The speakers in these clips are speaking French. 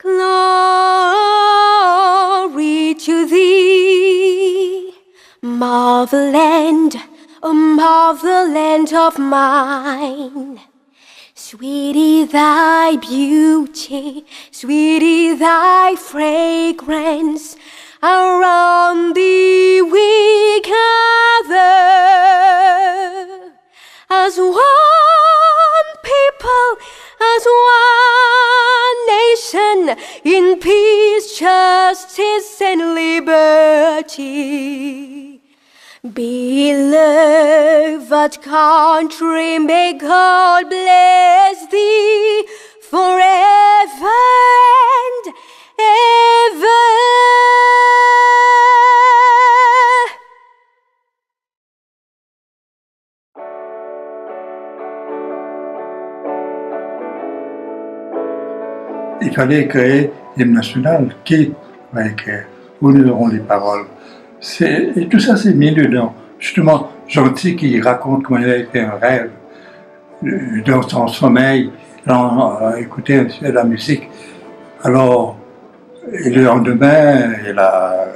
Glory to thee, motherland, oh motherland of mine. Sweetie, thy beauty, sweetie, thy fragrance, around thee we gather, as one people, as one nation, in peace, justice, and liberty. Beloved country, may God bless thee forever and ever. Il fallait créer l'hymne national. Qui va écrire? Où nous aurons les paroles? Et tout ça c'est mis dedans. Justement, Gentil qui raconte comment il avait fait un rêve dans son sommeil, écouter la musique. Alors, et le lendemain, il a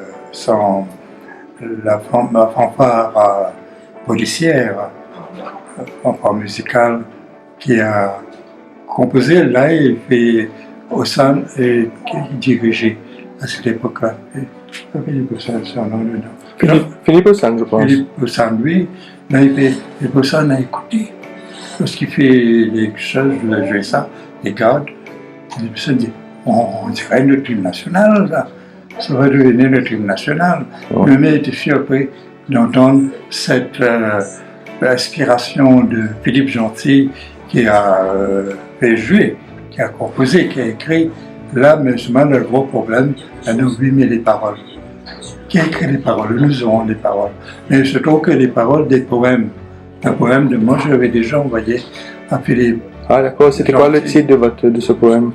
la fanfare policière, la fanfare musicale qui a composé. Là, il fait Ossan et qui dirigeait à cette époque-là. Philippe Ossan, c'est un nom dedans. Philippe Ossan, je pense. Philippe Ossan, lui, là, Philippe Ossan a écouté. Lorsqu'il fait les choses, je vais jouer ça, les gardes, Philippe Ossan dit, on dirait notre hymne national, là. Ça va devenir notre hymne national. Oh. Le maire était surpris d'entendre cette inspiration de Philippe Gentil qui a fait jouer, qui a composé, qui a écrit. Là, mais seulement le gros problème, c'est nous lui met les paroles. Qui a écrit les paroles? Nous aurons les paroles. Mais il se trouve que les paroles des poèmes, un poème de moi, je l'avais déjà envoyé à Philippe. Ah d'accord, c'était quoi le titre de ce poème?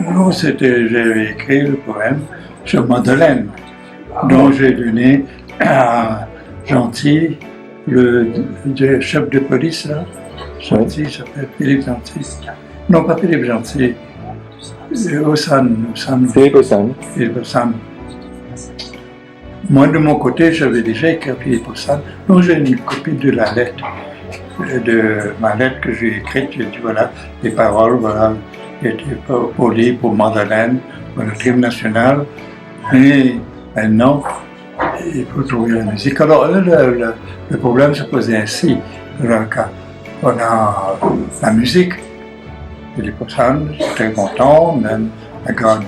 Non, j'avais écrit le poème sur Madeleine, dont j'ai donné à Gentil, le chef de police, là. Gentil, il s'appelle Philippe Gentil. Non, pas Philippe Gentil. Ossan. Philippe Ossan. Philippe Ossan. Moi, de mon côté, j'avais déjà écrit Philippe Ossan. Donc, j'ai une copie de la lettre, de ma lettre que j'ai écrite. J'ai dit, voilà, les paroles, voilà, étaient polies pour Madeleine, pour le hymne national. Mais maintenant, il faut trouver la musique. Alors, le problème se posait ainsi. Dans le cas, on a la musique. Philippe Ossan, j'étais très content, même la garde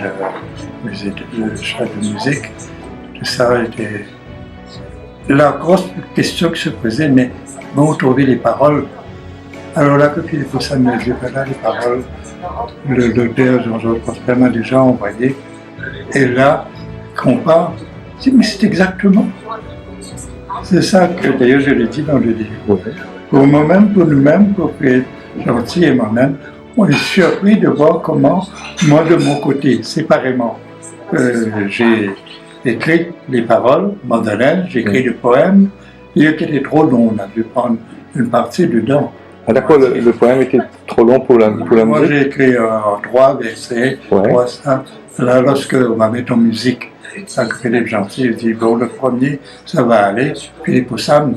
le chef de musique, tout ça était. La grosse question qui se posait, mais bon, trouver les paroles. Alors là, que Philippe Ossan me dit, voilà les paroles, le docteur Jean-Georges Prosper m'a déjà envoyé. Et là, qu'on parle, mais c'est exactement. C'est ça que d'ailleurs je l'ai dit dans le livre. Pour moi-même, pour nous-mêmes, pour Philippe Gentil et moi-même, on est surpris de voir comment, moi de mon côté, séparément, j'ai écrit les paroles, Madeleine, j'ai écrit le poème, il était trop long, on a dû prendre une partie dedans. Ah d'accord, le poème était trop long pour la musique? Moi j'ai écrit 3 versets, 3 ça. Là, lorsque on va mettre en musique, avec Philippe Gentil, il dit, bon, le premier, ça va aller, Philippe Ossan,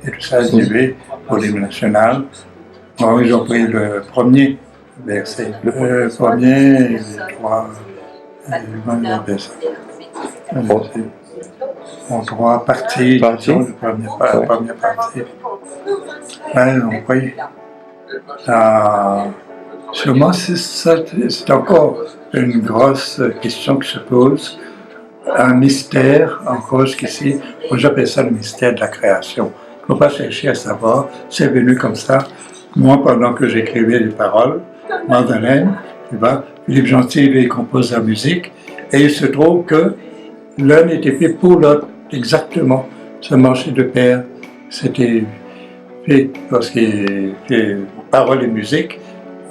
et tout ça, il dit, pour l'hymne national. Bon, ils ont pris le premier verset, le premier, et les 3, comment on appelle ça? En 3 parties, la première partie. Ouais, donc oui. Sûrement, c'est encore une grosse question qui se pose, un mystère encore jusqu'ici. Moi, j'appelle ça le mystère de la création. Il ne faut pas chercher à savoir, c'est venu comme ça. Moi, pendant que j'écrivais les paroles, Madeleine, Philippe Gentil, lui, compose la musique, et il se trouve que l'un était fait pour l'autre, exactement. Ça marchait de pair. C'était fait parce qu'il fait paroles et musique.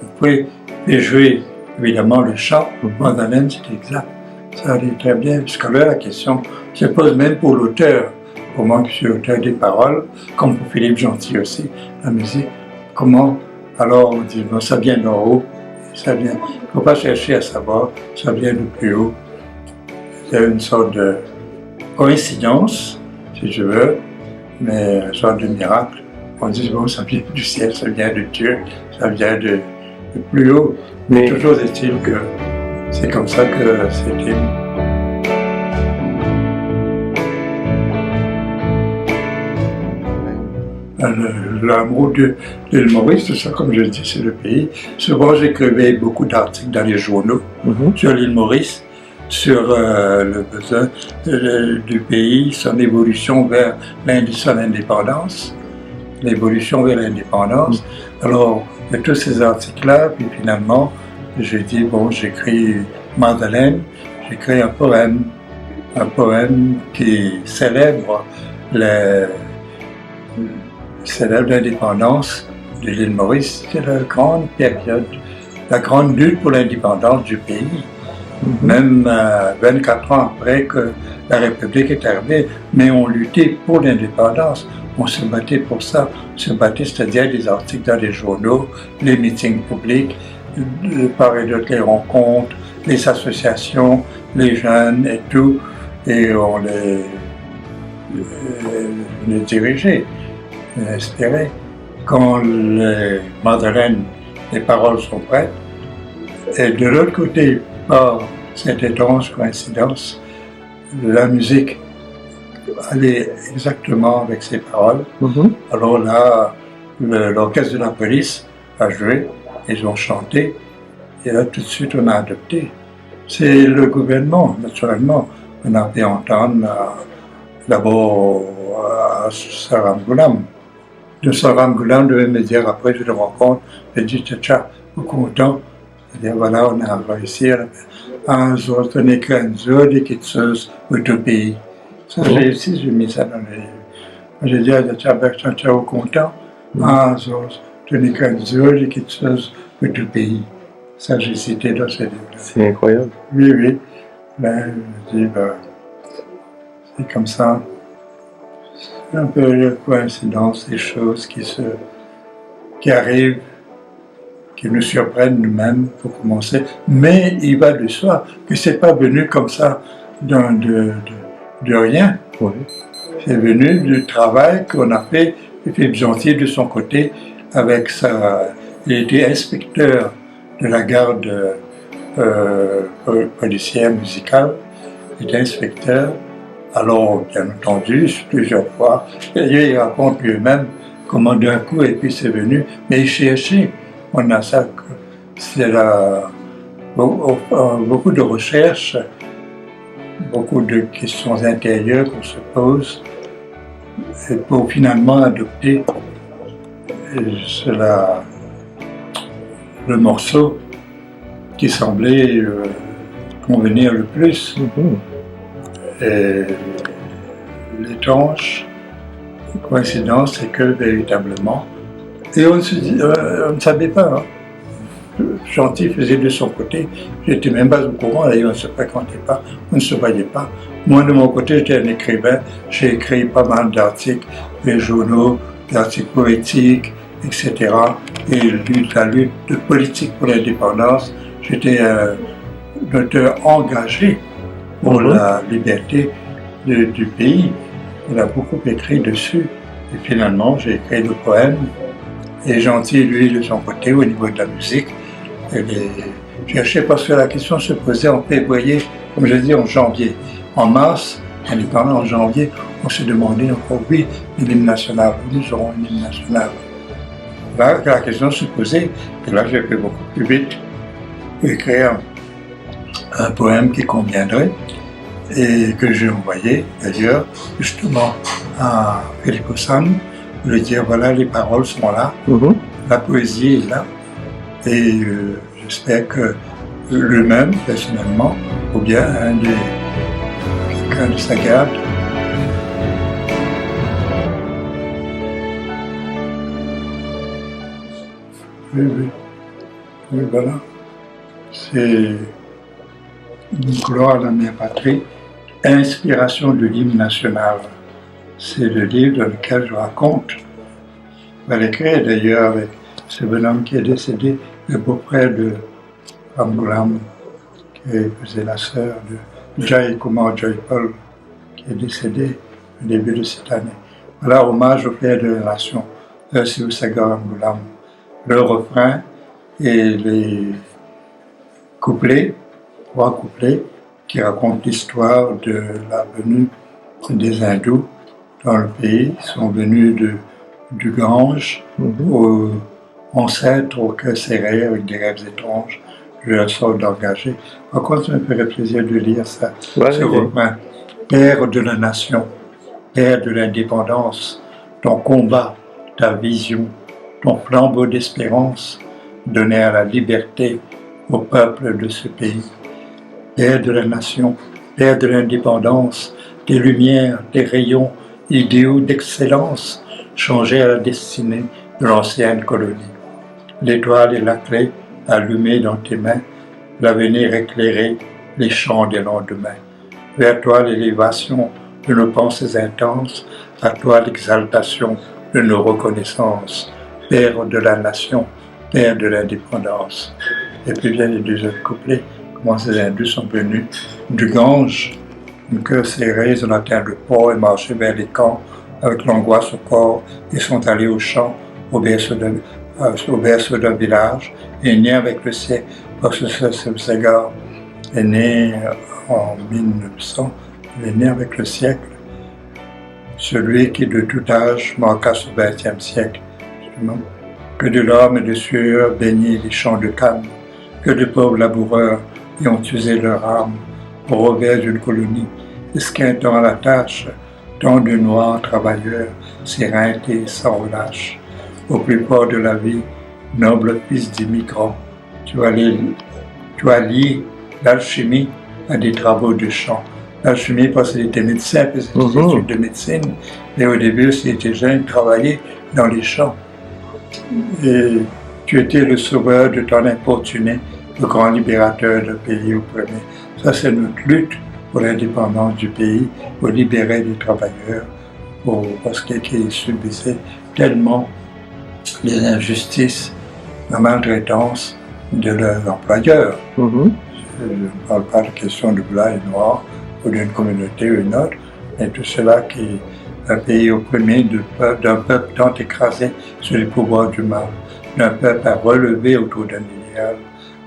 Vous pouvez jouer, évidemment, le chant. Madeleine, c'était exact. Ça allait très bien. Jusqu'à là, la question se pose même pour l'auteur. Pour moi, qui suis auteur des paroles, comme pour Philippe Gentil aussi, la musique. Comment, alors, on dit, bon, ça vient d'en haut, Ça vient. Il ne faut pas chercher à savoir, ça vient de plus haut. C'est une sorte de coïncidence, si je veux, mais une sorte de miracle. On dit, bon, ça vient du ciel, ça vient de Dieu, ça vient de plus haut. Mais toujours est-il que c'est comme ça que c'était. L'amour de l'île Maurice, c'est ça, comme je le dis, c'est le pays. Souvent, j'écrivais beaucoup d'articles dans les journaux sur l'île Maurice, sur le besoin du pays, son évolution vers l'indépendance, l'évolution vers l'indépendance. Alors, il y a tous ces articles-là, puis finalement, j'ai dit, bon, j'écris Madeleine, j'écris un poème qui célèbre l'indépendance de l'île Maurice. C'était la grande période, la grande lutte pour l'indépendance du pays. Même 24 ans après que la République est arrivée, mais on luttait pour l'indépendance. On se battait pour ça. On se battait, c'est-à-dire des articles dans les journaux, les meetings publics, de part et d'autre, les rencontres, les associations, les jeunes et tout. Et on les dirigeait. Espérer. Quand les Madeleines, les paroles sont prêtes, et de l'autre côté, par cette étrange coïncidence, la musique allait exactement avec ces paroles. Alors là, l'orchestre de la police a joué, ils ont chanté, et là tout de suite on a adopté. C'est le gouvernement, naturellement. On a pu entendre d'abord à Saramgoulam. De Saramgoulam devait me dire, après je le rencontre, je dis, tcha, beaucoup de temps. C'est-à-dire, voilà, on a réussi à tenir qu'un jour des kitsos au pays. Ça, j'ai mis ça dans les livres. J'ai dit à tcha, au content, un jour, tenir qu'un jour des kitsos au pays. Ça, j'ai cité dans ces livres. C'est incroyable. Oui, oui. Ben, je dis, c'est comme ça. C'est un peu la coïncidence, des choses qui arrivent, qui nous surprennent nous-mêmes pour commencer. Mais il va de soi que c'est pas venu comme ça de rien. Oui. C'est venu du travail qu'on a fait. Et Philippe Gentil, de son côté, avec il était inspecteur de la garde policière musicale. Il était inspecteur. Alors, bien entendu, plusieurs fois, il raconte lui-même comment d'un coup, et puis c'est venu, mais il cherchait. On a ça, c'est beaucoup de recherches, beaucoup de questions intérieures qu'on se pose, et pour finalement adopter le morceau qui semblait convenir le plus. Et l'étrange coïncidence, c'est que véritablement, et on ne savait pas, hein. Gentil faisait de son côté, j'étais même pas au courant, d'ailleurs on ne se fréquentait pas, on ne se voyait pas. Moi de mon côté, j'étais un écrivain, j'ai écrit pas mal d'articles, des journaux, d'articles poétiques, etc. Et la lutte de politique pour l'indépendance, j'étais un auteur engagé pour la liberté du pays. On a beaucoup écrit dessus. Et finalement, j'ai écrit le poème. Et Gentil, lui, de son côté, au niveau de la musique, cherchait parce que la question se posait en février, comme je dis, en janvier. En mars, indépendant en janvier, on se demandait encore, oui, une hymne nationale, nous aurons une hymne nationale. Là, la question se posait, et là, j'ai fait beaucoup plus vite pour écrire un poème qui conviendrait et que j'ai envoyé d'ailleurs justement à Philippe Ossan pour lui dire voilà, les paroles sont là, la poésie est là et j'espère que lui-même personnellement ou bien quelqu'un de sa garde oui, voilà, c'est une gloire à la mère patrie, inspiration de l'hymne national. C'est le livre dans lequel je raconte. Je vais l'écrire d'ailleurs avec ce bonhomme qui est décédé, le beau-frère de Ramgoolam, qui faisait la sœur de Jai Kumar Jaipal, qui est décédé au début de cette année. Voilà, hommage au père de la nation, Sivasagar Ramgoolam. Le refrain et les couplets, 3 couplets, qui racontent l'histoire de la venue des hindous dans le pays. Ils sont venus du Gange aux ancêtres au cœur serré avec des rêves étranges. Je leur sors d'engager. Par contre, ça me ferait plaisir de lire ça. Ce refrain. Père de la nation, Père de l'indépendance, ton combat, ta vision, ton flambeau d'espérance donnait à la liberté au peuple de ce pays. Père de la nation, Père de l'indépendance, tes lumières, tes rayons idéaux d'excellence changeaient la destinée de l'ancienne colonie. L'étoile et la clé allumées dans tes mains, l'avenir éclairé, les champs des lendemains. Vers toi l'élévation de nos pensées intenses, à toi l'exaltation de nos reconnaissances. Père de la nation, Père de l'indépendance. Et puis bien les 2 autres couplets, comment ces hindous sont venus du Gange, le cœur serré, ils ont atteint le port et marché vers les camps avec l'angoisse au corps. Ils sont allés au champ, au berceau d'un village, et né avec le siècle, parce que ce Sagar est né en 1900, il est né avec le siècle, celui qui de tout âge manqua ce 20e siècle, justement. Que de l'homme et de sueur baignaient les champs de canne, que de pauvres laboureurs y ont usé leur âme au revers d'une colonie, esquintant à la tâche, tant de noirs travailleurs s'éreintés sans relâche. Au plus fort de la vie, noble fils d'immigrants, tu as lié l'alchimie à des travaux de champ. L'alchimie parce qu'il était médecin, faisait des études de médecine, mais au début, s'il était jeune, travaillait dans les champs. Et tu étais le sauveur de ton infortuné, le grand libérateur du pays au premier. Ça, c'est notre lutte pour l'indépendance du pays, pour libérer les travailleurs, parce qu'ils subissaient tellement les injustices, la maltraitance de leurs employeurs. Je ne parle pas de question de blanc et noir, ou d'une communauté ou une autre, mais tout cela qui est un pays opprimé d'un peuple tant écrasé sur les pouvoirs du mal, d'un peuple à relever autour d'un idéal,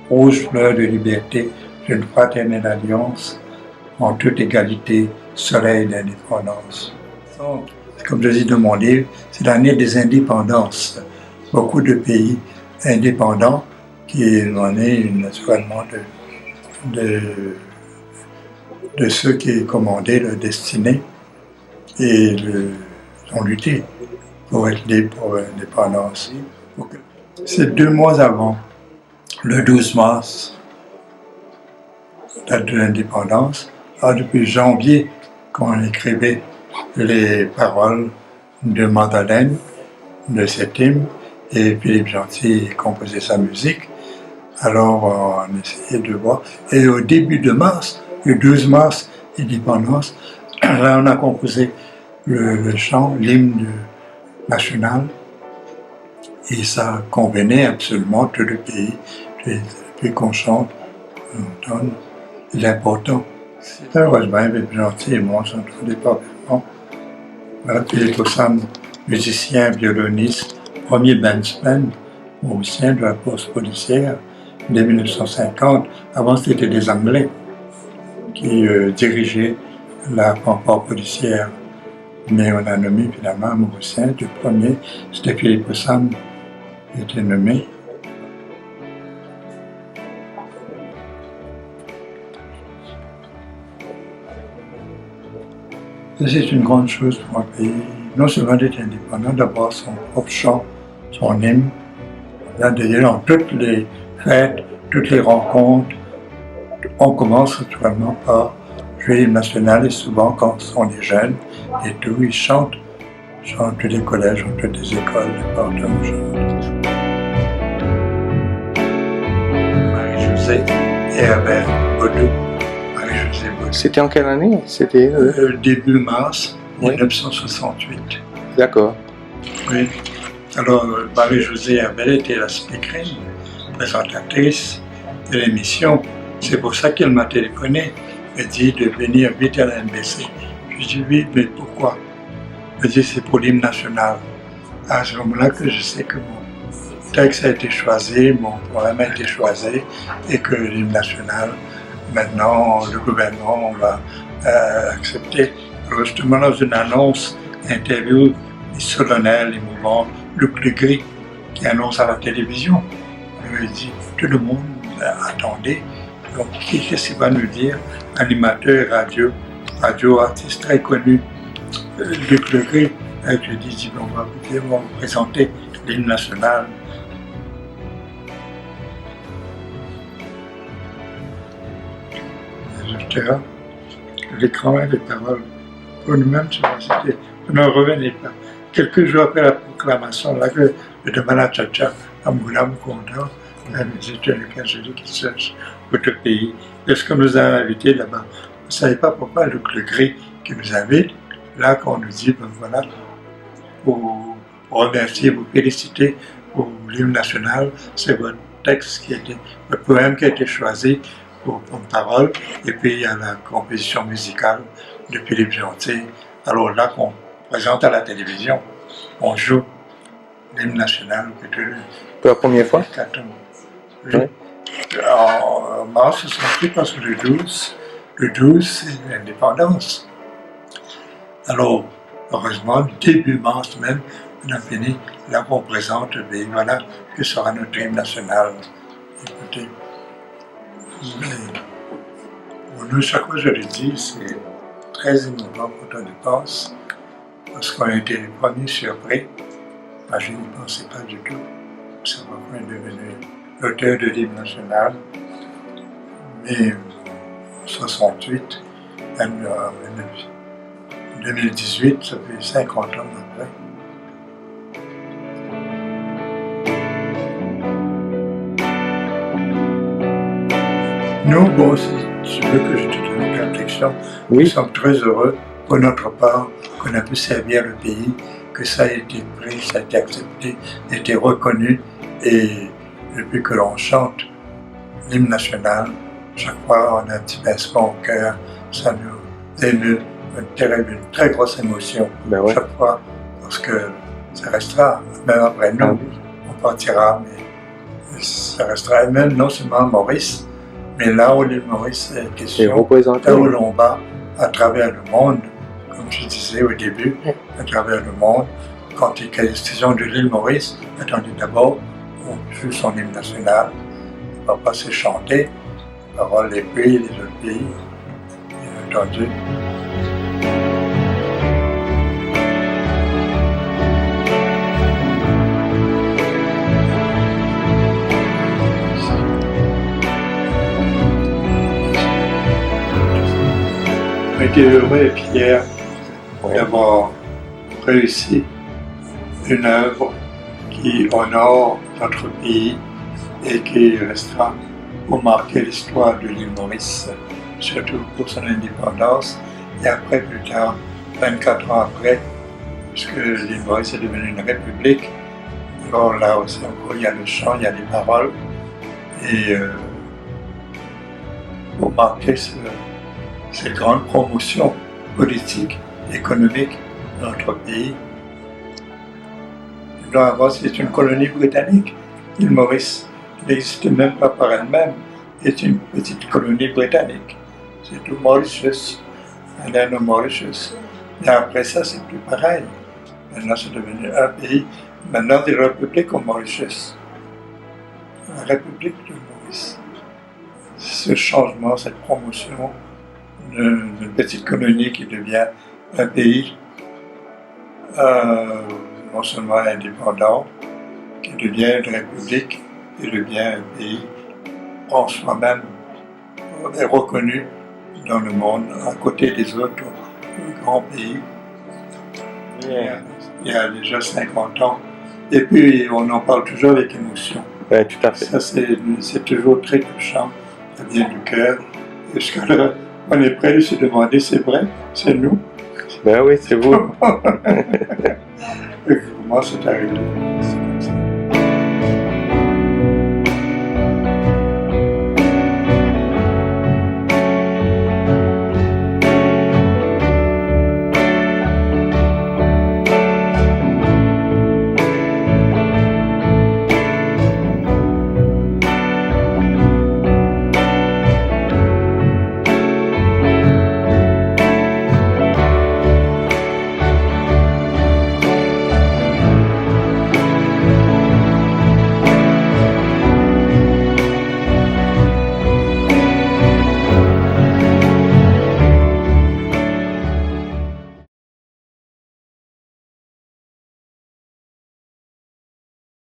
rouge fleur de liberté, d'une fraternelle alliance, en toute égalité, soleil d'indépendance. Comme je dis dans mon livre, c'est l'année des indépendances. Beaucoup de pays indépendants qui en est naturellement de ceux qui commandaient leur destinée et ont lutté pour être libres pour l'indépendance. C'est 2 mois avant, le 12 mars, date de l'indépendance. Alors depuis janvier, quand on écrivait les paroles de Madeleine, de cet hymne, et Philippe Gentil composait sa musique. Alors on essayait de voir. Et au début de mars, le 12 mars, indépendance, là on a composé le chant, l'hymne national, et ça convenait absolument tout le pays. Puis qu'on chante, on entend, c'est important. Heureusement, Philippe Gentil et moi, on s'entendait parfaitement. Voilà, Philippe Ossam, musicien, violoniste, premier bandsman, musicien de la force policière dès 1950. Avant, c'était des Anglais qui dirigeaient la fanfare policière. Mais on a nommé finalement un musicien. Le premier, c'était Philippe Ossam, qui était nommé. C'est une grande chose pour un pays, non seulement d'être indépendant, d'avoir son propre chant, son hymne. D'ailleurs, dans toutes les fêtes, toutes les rencontres, on commence naturellement par jouer l'hymne national et souvent quand ce sont des jeunes et tout, ils chantent dans tous les collèges, dans toutes les écoles, partout on chante. Marie-Josée et Herbert Baudou. C'était en quelle année? C'était début mars 1968. D'accord. Oui. Alors, Marie-Josée Herbert était la speakerine, présentatrice, de l'émission. C'est pour ça qu'elle m'a téléphoné. Elle dit de venir vite à la NBC. Je dis oui, mais pourquoi? Elle dit c'est pour l'hymne national. À ce moment-là que je sais que mon texte a été choisi, mon poème a été choisi et que l'hymne national, maintenant le gouvernement va accepter. Alors justement dans une annonce, interview solennelle, émouvante, Luc Legris qui annonce à la télévision. Il dit tout le monde attendait. Donc qu'est-ce qu'il va nous dire? Animateur radio artiste très connu, Luc Legris. Et je dis on va vous présenter l'hymne national. Les auteurs, l'écran et les paroles. Pour nous-mêmes, vous n'en revenez pas. Quelques jours après la proclamation, là, que je demande à Tcha à Moula Moukonda, elle me dit, tu es le catholique qui cherche votre pays. Est-ce qu'on nous a invités là-bas? On ne savait pas pourquoi Luc Legris qui nous invite, là, qu'on nous dit, ben voilà, pour remercier, vous féliciter pour l'hymne national, c'est votre texte qui a été, le poème qui a été choisi pour parole, et puis il y a la composition musicale de Philippe Gentil. Alors là qu'on présente à la télévision, on joue l'hymne national. Pour la première fois? Oui. En mars 68, parce que le 12 c'est l'indépendance. Alors, heureusement, début mars même, on a fini, là qu'on présente, et voilà, que sera notre hymne national. Écoutez, mais pour nous, chaque fois je le dis, c'est très émouvant quand on y pense, parce qu'on a été les premiers surpris. Moi, je n'y pensais pas du tout. Ça va pas devenu l'auteur de l'hymne national. Mais en 68, en 2018, ça fait 50 ans après. Nous, bon, si tu veux que je te donne une réflexion, oui. Nous sommes très heureux pour notre part qu'on a pu servir le pays, que ça a été pris, ça a été accepté, a été reconnu, et depuis que l'on chante l'hymne national, chaque fois on a un petit pincement au cœur, ça nous émeut, une très grosse émotion, ouais. Chaque fois, parce que ça restera, même après nous, on partira, mais ça restera, et même non seulement à Maurice, mais là où l'île Maurice est question, là où l'on va à travers le monde, comme je disais au début, à travers le monde, quand il y a question de l'île Maurice, attendez d'abord, on joue son hymne national, on ne va pas se chanter, on va voir les pays, les autres pays, bien entendu. On était heureux et fiers d'avoir réussi une œuvre qui honore notre pays et qui restera pour marquer l'histoire de l'île Maurice, surtout pour son indépendance. Et après, plus tard, 24 ans après, puisque l'île Maurice est devenue une république, alors là aussi encore, il y a le chant, il y a les paroles. Et pour marquer cette grande promotion politique, économique de notre pays. Avant, c'est une colonie britannique, l'île Maurice. Elle n'existe même pas par elle-même. C'est une petite colonie britannique. C'est tout Mauritius, un Mauritius. Et après ça, c'est plus pareil. Maintenant, c'est devenu un pays. Maintenant, c'est la République au Mauritius. La République de Maurice. Ce changement, cette promotion d'une petite colonie qui devient un pays non seulement indépendant, qui devient une république, qui devient un pays en soi-même est reconnu dans le monde à côté des autres grands pays. Il y a déjà 50 ans. Et puis on en parle toujours avec émotion. Oui, tout à fait. Ça c'est toujours très touchant, ça vient du cœur. Jusqu'à là, on est prêt à se demander, c'est vrai, c'est nous. Ben oui, c'est vous. Comment c'est arrivé?